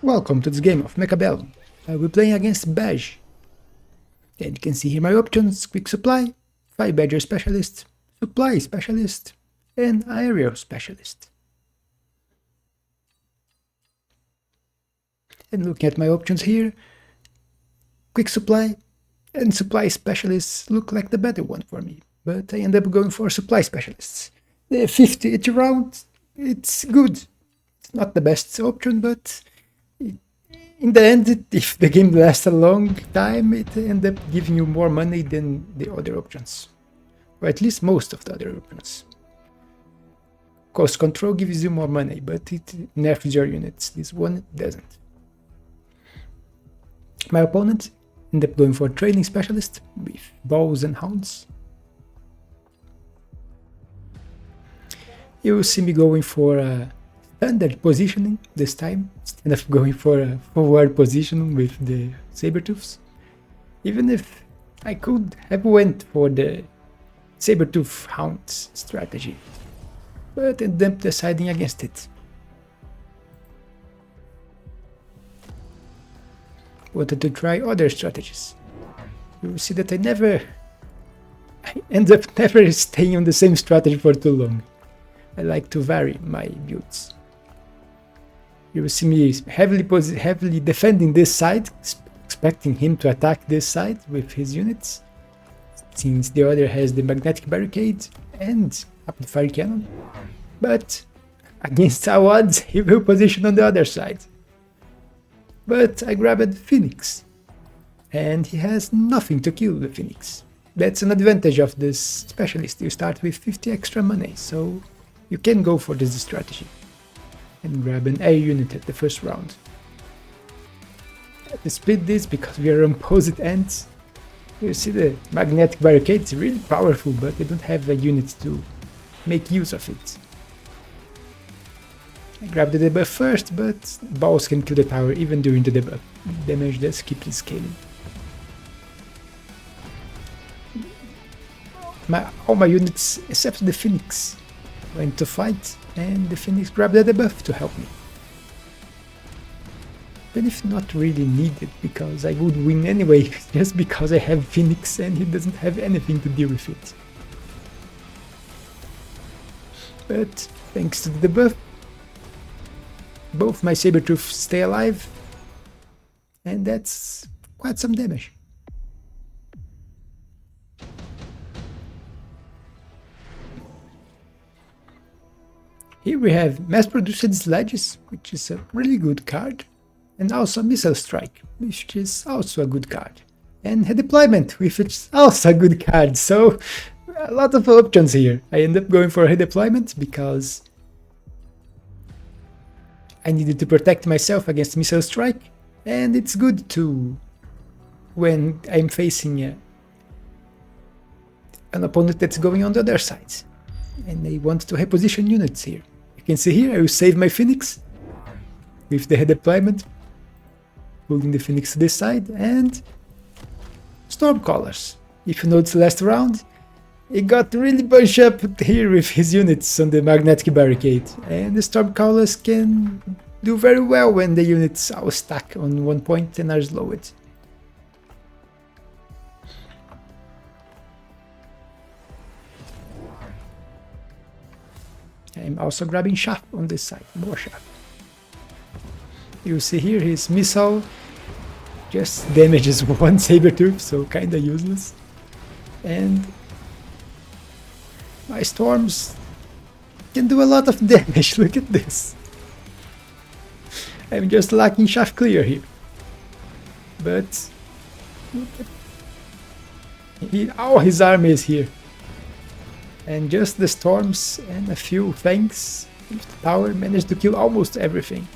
Welcome to this game of Mechabellum. We're playing against Badge. And you can see here my options: Quick Supply, Fire Badger Specialist, Supply Specialist, and Aerial Specialist. And looking at my options here, Quick Supply and Supply Specialists look like the better one for me, but I end up going for Supply Specialists. The 50 each round, it's good. It's not the best option, but in the end, if the game lasts a long time, it ends up giving you more money than the other options. Or at least most of the other options. Cost control gives you more money, but it nerfs your units. This one doesn't. My opponent ended up going for a training specialist with bows and hounds. You will see me going for a standard positioning this time, instead of going for a forward position with the saber-tooths. Even if I could have went for the saber-tooth hounds strategy, but ended up deciding against it. Wanted to try other strategies. You will see that I end up never staying on the same strategy for too long. I like to vary my builds. You will see me heavily defending this side, expecting him to attack this side with his units, since the other has the magnetic barricade and rapid fire cannon. But against our odds, he will position on the other side. But I grabbed Phoenix, and he has nothing to kill the Phoenix. That's an advantage of this specialist. You start with 50 extra money, so you can go for this strategy and grab an air unit at the first round. I have to split this because we are on opposite ends. You see the magnetic barricade is really powerful, but I don't have a unit to make use of it. I grabbed the debuff first, but balls can kill the tower even during the debuff. Damage does keep scaling. All my units except the Phoenix went to fight, and the Phoenix grabbed the debuff to help me. Even if not really needed, because I would win anyway, just because I have Phoenix and he doesn't have anything to deal with it. But thanks to the debuff, both my saber-tooths stay alive, and that's quite some damage. Here we have mass-produced sledges, which is a really good card, and also missile strike, which is also a good card, and head deployment, which is also a good card. So a lot of options here. I end up going for head deployment because I needed to protect myself against missile strike, and it's good to when I'm facing an opponent that's going on the other side, and they want to reposition units here. You can see here I will save my Phoenix with the head deployment, pulling the Phoenix to this side, and Stormcallers. If you notice last round, he got really bunched up here with his units on the magnetic barricade, and the Stormcallers can do very well when the units are stuck on one point and are slowed. I'm also grabbing shaft on this side, more shaft. You see here his missile just damages one saber-tooth, so kinda useless. And my storms can do a lot of damage, look at this. I'm just lacking shaft clear here. But all his army is here. And just the storms and a few fangs with the tower managed to kill almost everything.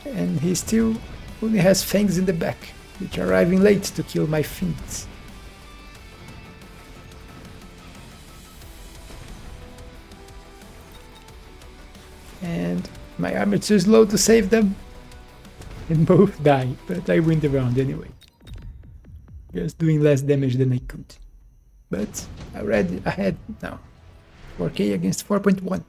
And he still only has fangs in the back, which are arriving late to kill my fiends. And my army is too slow to save them, and both die, but I win the round anyway. Just doing less damage than I could. But already ahead now. 4k against 4.1.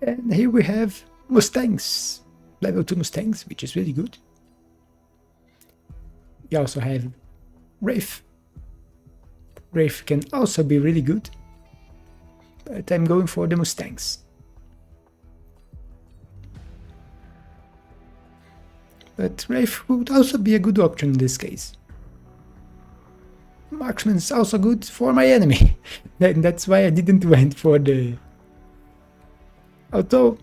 And here we have Mustangs, level 2 Mustangs, which is really good. We also have Wraith. Wraith can also be really good, but I'm going for the Mustangs. But Wraith would also be a good option in this case. Marksman is also good for my enemy, and that's why I didn't went for the... Although,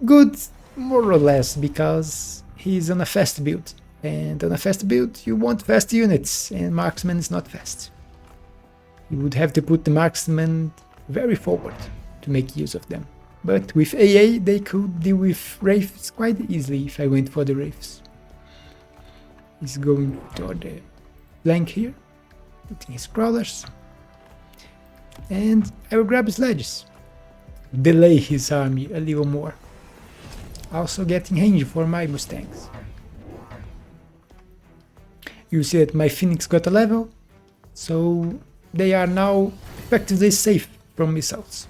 good more or less, because he's on a fast build, and on a fast build you want fast units, and Marksman is not fast. You would have to put the Marksman very forward to make use of them. But with AA they could deal with Wraiths quite easily if I went for the Wraiths. He's going toward the flank here, putting his crawlers, and I will grab his ledges, delay his army a little more, also getting range for my Mustangs. You see that my Phoenix got a level, so they are now effectively safe from missiles.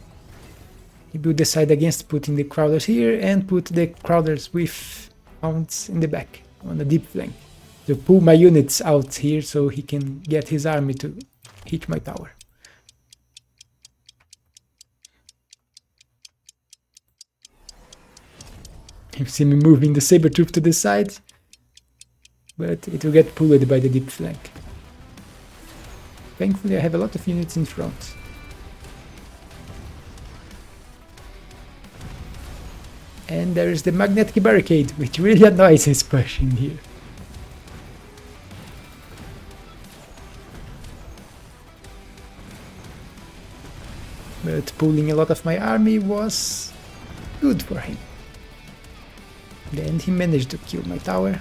He will decide against putting the crawlers here and put the crawlers with hounds in the back on the deep flank, to pull my units out here so he can get his army to hit my tower. You see me moving the Sabertooth to the side, but it will get pulled by the deep flank. Thankfully I have a lot of units in front. And there is the magnetic barricade, which really annoys his pushing here. But pulling a lot of my army was good for him. Then he managed to kill my tower.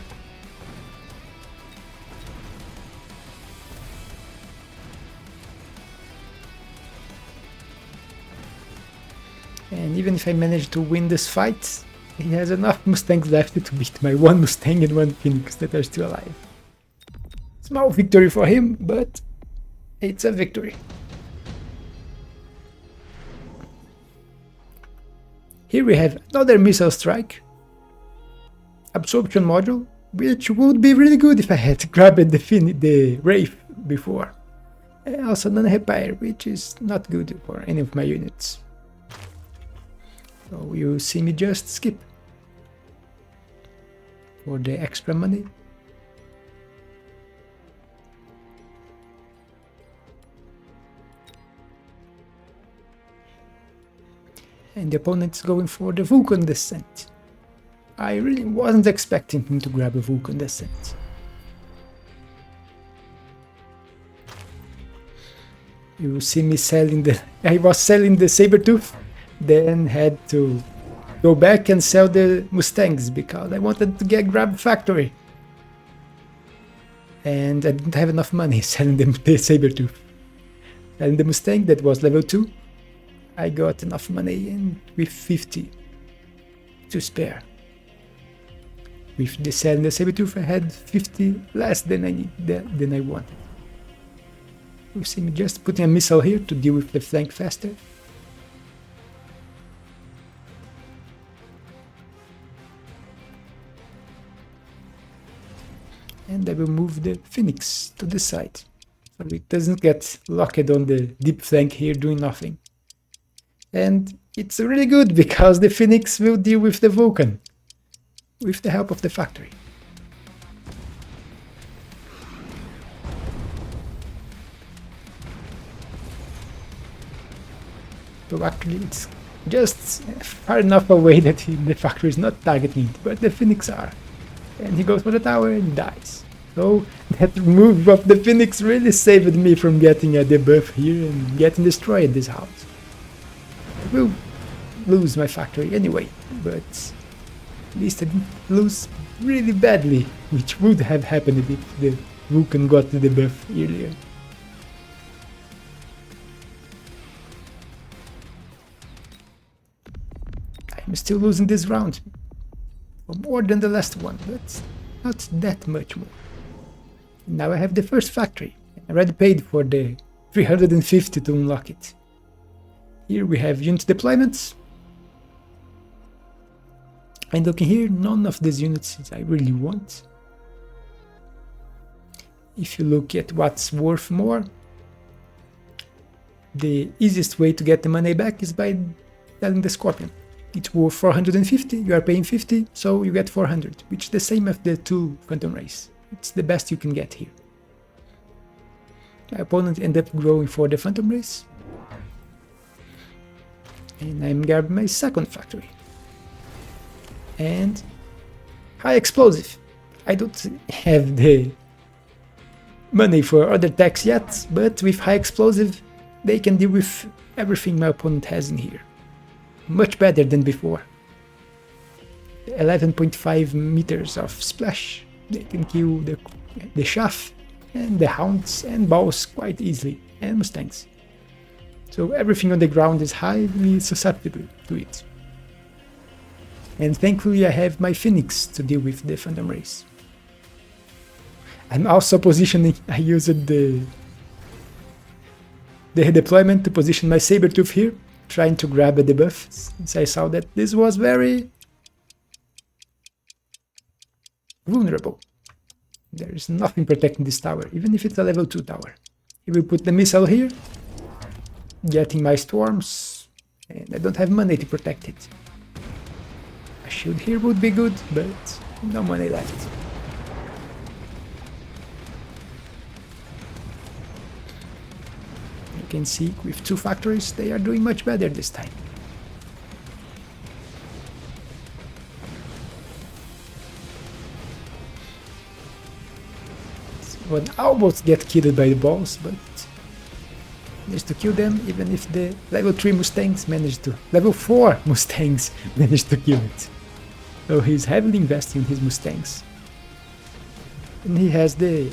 And even if I manage to win this fight, he has enough Mustangs left to beat my one Mustang and one Phoenix that are still alive. Small victory for him, but it's a victory. Here we have another missile strike. Absorption module, which would be really good if I had grabbed the Wraith before. And also non-repair, which is not good for any of my units. So you see me just skip for the extra money. And the opponent's going for the Vulcan Descent. I really wasn't expecting him to grab a Vulcan Descent. You see me selling I was selling the Sabertooth, then had to go back and sell the Mustangs because I wanted to grab factory. And I didn't have enough money selling the Sabertooth. Selling the Mustang that was level 2. I got enough money and with 50 to spare. With the selling the Sabertooth I had 50 less than I wanted. You see me just putting a missile here to deal with the flank faster. And I will move the Phoenix to the side, so it doesn't get locked on the deep flank here doing nothing. And it's really good because the Phoenix will deal with the Vulcan, with the help of the factory. So actually it's just far enough away that the factory is not targeting it, but the Phoenix are. And he goes for the tower and dies. So that move of the Phoenix really saved me from getting a debuff here and getting destroyed in this house. I will lose my factory anyway, but at least I didn't lose really badly, which would have happened if the Vulcan got the debuff earlier. I'm still losing this round, more than the last one, but not that much more. Now I have the first factory. I already paid for the 350 to unlock it. Here we have unit deployments. And looking here, none of these units I really want. If you look at what's worth more, the easiest way to get the money back is by selling the Scorpion. It's worth 450, you are paying 50, so you get 400, which is the same as the 2 Phantom Rays. It's the best you can get here. My opponent ended up going for the Phantom Rays. And I'm grabbing my second factory. And high explosive. I don't have the money for other techs yet, but with high explosive they can deal with everything my opponent has in here. Much better than before. 11.5 meters of splash. They can kill the chaff and the hounds and balls quite easily, and mustangs. So everything on the ground is highly susceptible to it. And thankfully I have my Phoenix to deal with the Phantom Rays. I'm also positioning, I used the deployment to position my Sabertooth here, trying to grab a debuff, since I saw that this was very vulnerable. There is nothing protecting this tower, even if it's a level 2 tower. He will put the missile here, getting my storms, and I don't have money to protect it. A shield here would be good, but no money left. You can see with 2 factories they are doing much better this time. One almost get killed by the balls, but managed to kill them, even if the level 3 Mustangs managed to... level 4 Mustangs managed to kill it. So he's heavily investing in his Mustangs. And he has the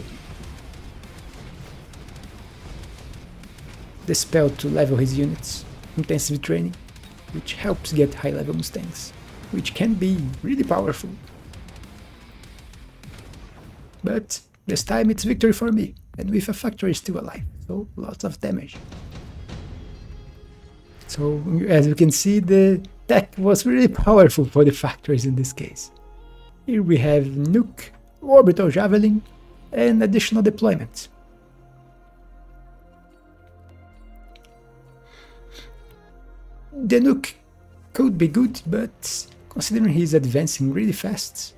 spell to level his units, intensive training, which helps get high level Mustangs, which can be really powerful. But this time it's victory for me, and with a factory still alive, so lots of damage. So as you can see, the tech was really powerful for the factories in this case. Here we have nuke, orbital javelin, and additional deployments. The nuke could be good, but considering he's advancing really fast,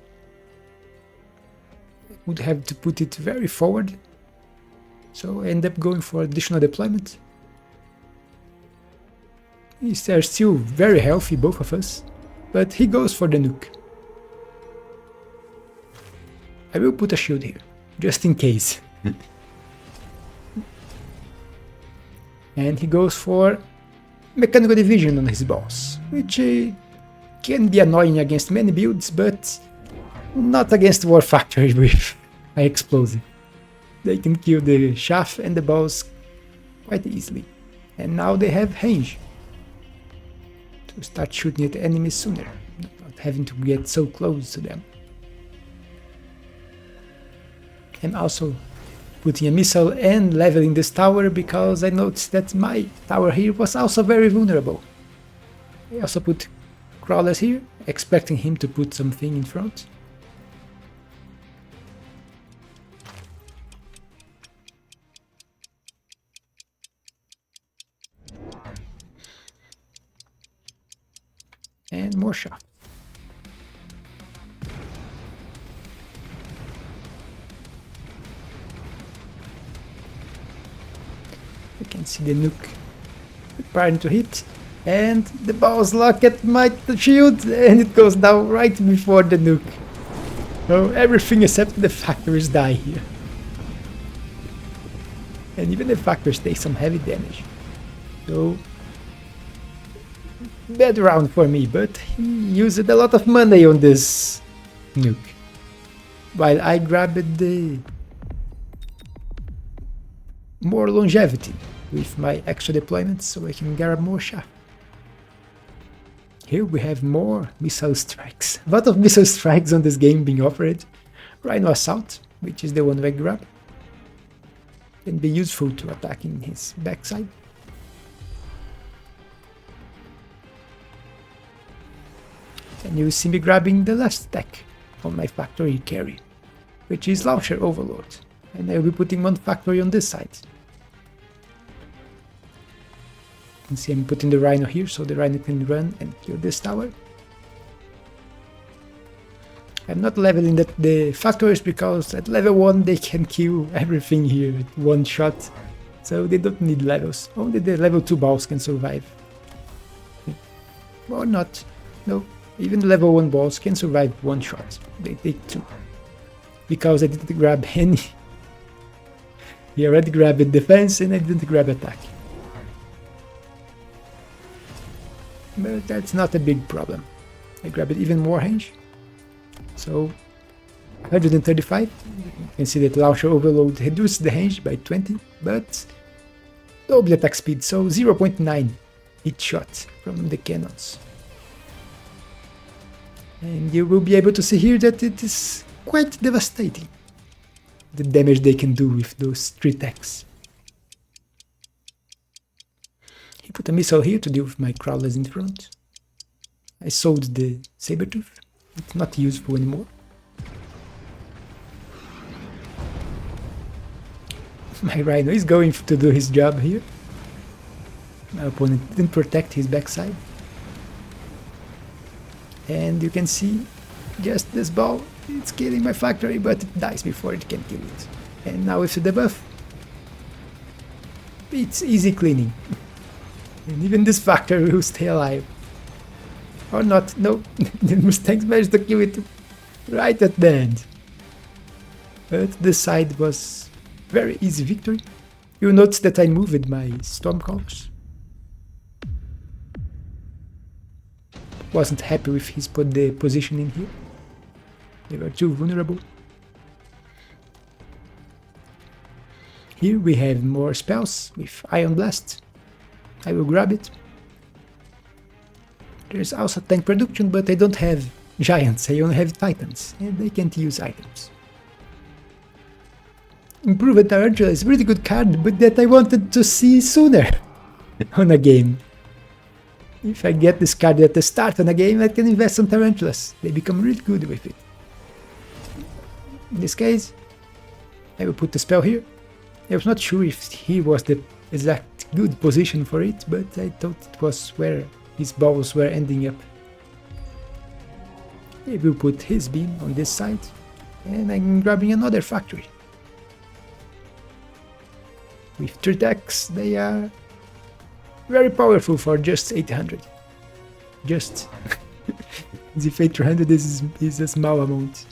I would have to put it very forward, so I end up going for additional deployment. They're still very healthy, both of us, but he goes for the nuke. I will put a shield here, just in case. And he goes for mechanical division on his boss, which can be annoying against many builds, but not against War Factory with high explosive. They can kill the chaff and the balls quite easily, and now they have range to start shooting at enemies sooner, not having to get so close to them. I'm also putting a missile and leveling this tower because I noticed that my tower here was also very vulnerable. I also put crawlers here, expecting him to put something in front. And more shot. You can see the nuke preparing to hit, and the balls lock at my shield, and it goes down right before the nuke. So everything except the factories die here. And even the factories take some heavy damage. So bad round for me, but he used a lot of money on this nuke, while I grabbed the more longevity with my extra deployments, so I can grab more chaff. Here we have more missile strikes. A lot of missile strikes on this game being offered. Rhino Assault, which is the one I grab, can be useful to attacking his backside. And you see me grabbing the last stack on my factory carry, which is Launcher Overload. And I will be putting one factory on this side. You can see I'm putting the Rhino here, so the Rhino can run and kill this tower. I'm not leveling the factories because at level 1 they can kill everything here at one shot. So they don't need levels. Only the level 2 balls can survive. Or not. No, even the level 1 balls can survive one shot. They take 2. Because I didn't grab any. He already grabbed defense and I didn't grab attack. But that's not a big problem. I grabbed even more range. So 135. You can see that Launcher Overload reduced the range by 20, but double attack speed, so 0.9 each shot from the cannons. And you will be able to see here that it is quite devastating, the damage they can do with those 3 attacks. He put a missile here to deal with my crawlers in front. I sold the Sabertooth. It's not useful anymore. My Rhino is going to do his job here. My opponent didn't protect his backside. And you can see just this ball, it's killing my factory, but it dies before it can kill it. And now with the debuff, it's easy cleaning. And even this factory will stay alive. Or not, no, the Mustangs managed to kill it right at the end. But this side was very easy victory. You'll notice that I moved my Stormcalls. Wasn't happy with his the positioning here. They were too vulnerable. Here we have more spells with Ion Blast. I will grab it. There's also tank production, but I don't have giants, I only have titans, and they can't use items. Improved Tarantula is a really good card, but that I wanted to see sooner on a game. If I get this card at the start on a game, I can invest on Tarantulas. They become really good with it. In this case, I will put the spell here. I was not sure if he was the exact good position for it, but I thought it was where his balls were ending up. I will put his beam on this side, and I'm grabbing another factory. With 3 attacks, they are very powerful for just 800. Just as if 800 is a small amount.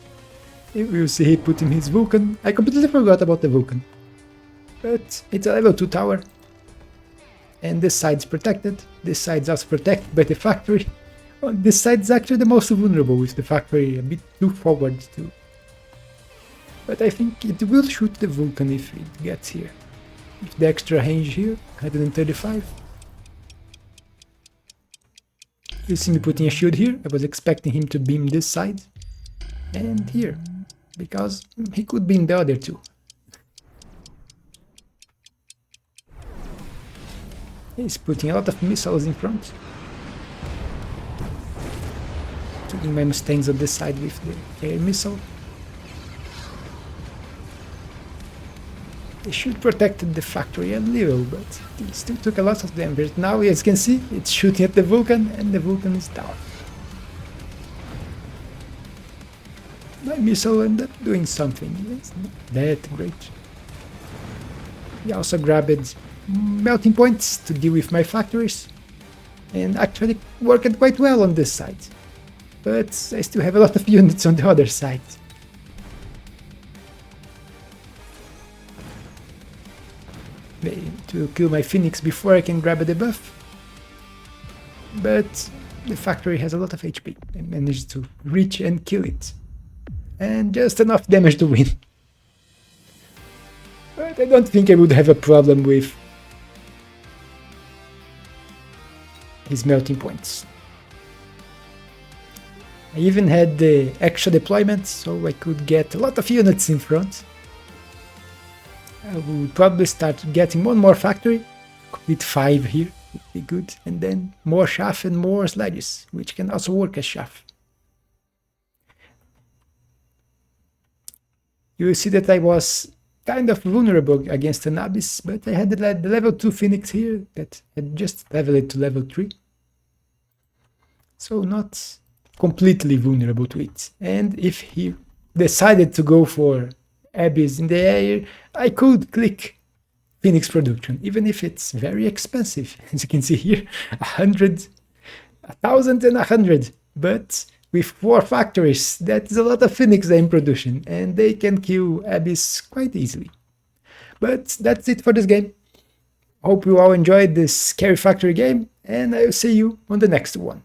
We will see he put in his Vulcan. I completely forgot about the Vulcan. But it's a level 2 tower. And this side's protected. This side's also protected by the factory. Well, this side's actually the most vulnerable with the factory a bit too forward too. But I think it will shoot the Vulcan if it gets here. With the extra range here, 135. You see me putting a shield here. I was expecting him to beam this side. And here. Because he could beam the other two. He's putting a lot of missiles in front. Taking my Mustangs on this side with the air missile. They should protect the factory a little, but it still took a lot of damage. Now, as you can see, it's shooting at the Vulcan, and the Vulcan is down. My missile ended up doing something. It's not that great. He also grabbed melting points to deal with my factories, and actually worked quite well on this side. But I still have a lot of units on the other side. It will kill my Phoenix before I can grab a debuff. But the factory has a lot of HP. I managed to reach and kill it. And just enough damage to win. But I don't think I would have a problem with his melting points. I even had the extra deployment, so I could get a lot of units in front. I will probably start getting one more factory, complete 5 here, would be good, and then more chaff and more sledges, which can also work as chaff. You will see that I was kind of vulnerable against an Abyss, but I had the level 2 Phoenix here that had just leveled it to level 3. So not completely vulnerable to it. And if he decided to go for Abyss in the air, I could click Phoenix production, even if it's very expensive. As you can see here, 100, 1,100. But with 4 factories, that's a lot of Phoenix in production, and they can kill Abyss quite easily. But that's it for this game. Hope you all enjoyed this Scary Factory game, and I will see you on the next one.